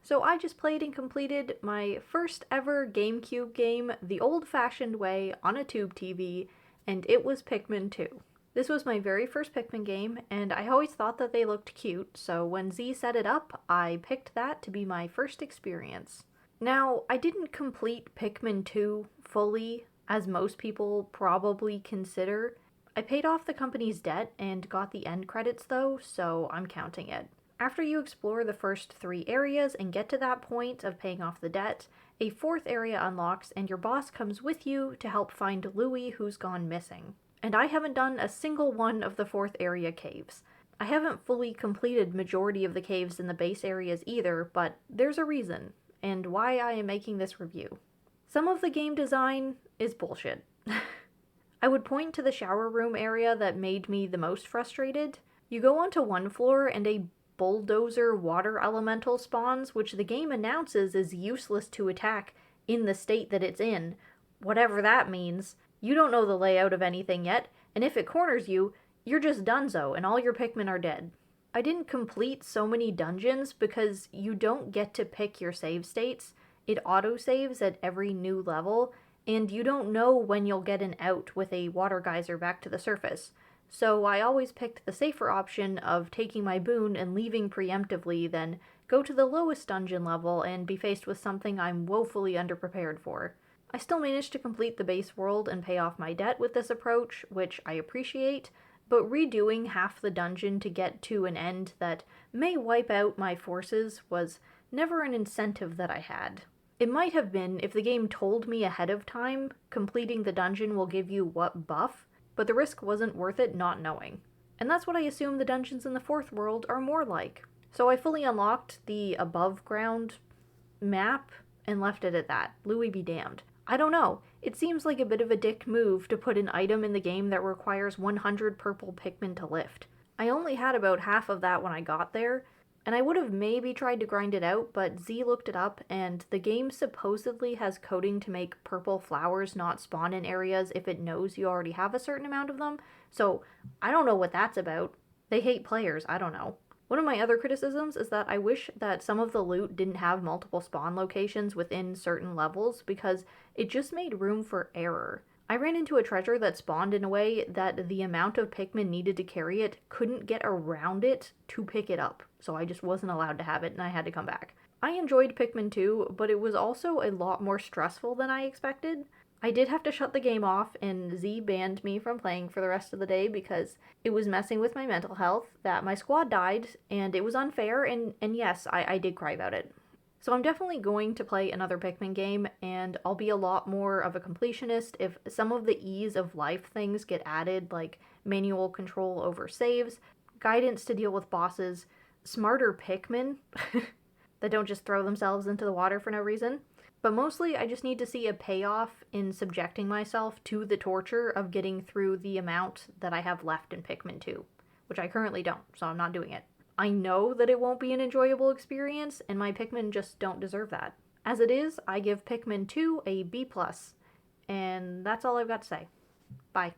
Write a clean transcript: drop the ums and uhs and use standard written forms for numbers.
So I just played and completed my first ever GameCube game the old-fashioned way on a tube TV, and it was Pikmin 2. This was my very first Pikmin game, and I always thought that they looked cute, so when Z set it up, I picked that to be my first experience. Now, I didn't complete Pikmin 2 fully, as most people probably consider. I paid off the company's debt and got the end credits though, so I'm counting it. After you explore the first 3 areas and get to that point of paying off the debt, a 4th area unlocks and your boss comes with you to help find Louie who's gone missing. And I haven't done a single one of the 4th area caves. I haven't fully completed majority of the caves in the base areas either, but there's a reason, and why I am making this review. Some of the game design is bullshit. I would point to the shower room area that made me the most frustrated. You go onto one floor and a bulldozer water elemental spawns, which the game announces is useless to attack in the state that it's in, whatever that means. You don't know the layout of anything yet, and if it corners you, you're just donezo and all your Pikmin are dead. I didn't complete so many dungeons because you don't get to pick your save states. It auto-saves at every new level, and you don't know when you'll get an out with a water geyser back to the surface. So I always picked the safer option of taking my boon and leaving preemptively, then go to the lowest dungeon level and be faced with something I'm woefully underprepared for. I still managed to complete the base world and pay off my debt with this approach, which I appreciate, but redoing half the dungeon to get to an end that may wipe out my forces was never an incentive that I had. It might have been if the game told me ahead of time completing the dungeon will give you what buff, but the risk wasn't worth it not knowing. And that's what I assume the dungeons in the 4th world are more like. So I fully unlocked the above ground map and left it at that. Louis be damned. I don't know. It seems like a bit of a dick move to put an item in the game that requires 100 purple Pikmin to lift. I only had about half of that when I got there, and I would have maybe tried to grind it out, but Z looked it up, and the game supposedly has coding to make purple flowers not spawn in areas if it knows you already have a certain amount of them, so I don't know what that's about. They hate players, I don't know. One of my other criticisms is that I wish that some of the loot didn't have multiple spawn locations within certain levels, because it just made room for error. I ran into a treasure that spawned in a way that the amount of Pikmin needed to carry it couldn't get around it to pick it up, so I just wasn't allowed to have it and I had to come back. I enjoyed Pikmin 2, but it was also a lot more stressful than I expected. I did have to shut the game off, and Z banned me from playing for the rest of the day because it was messing with my mental health, that my squad died, and it was unfair, and yes, I did cry about it. So I'm definitely going to play another Pikmin game, and I'll be a lot more of a completionist if some of the ease of life things get added, like manual control over saves, guidance to deal with bosses, smarter Pikmin that don't just throw themselves into the water for no reason. But mostly I just need to see a payoff in subjecting myself to the torture of getting through the amount that I have left in Pikmin 2, which I currently don't, so I'm not doing it. I know that it won't be an enjoyable experience, and my Pikmin just don't deserve that. As it is, I give Pikmin 2 a B+, and that's all I've got to say. Bye.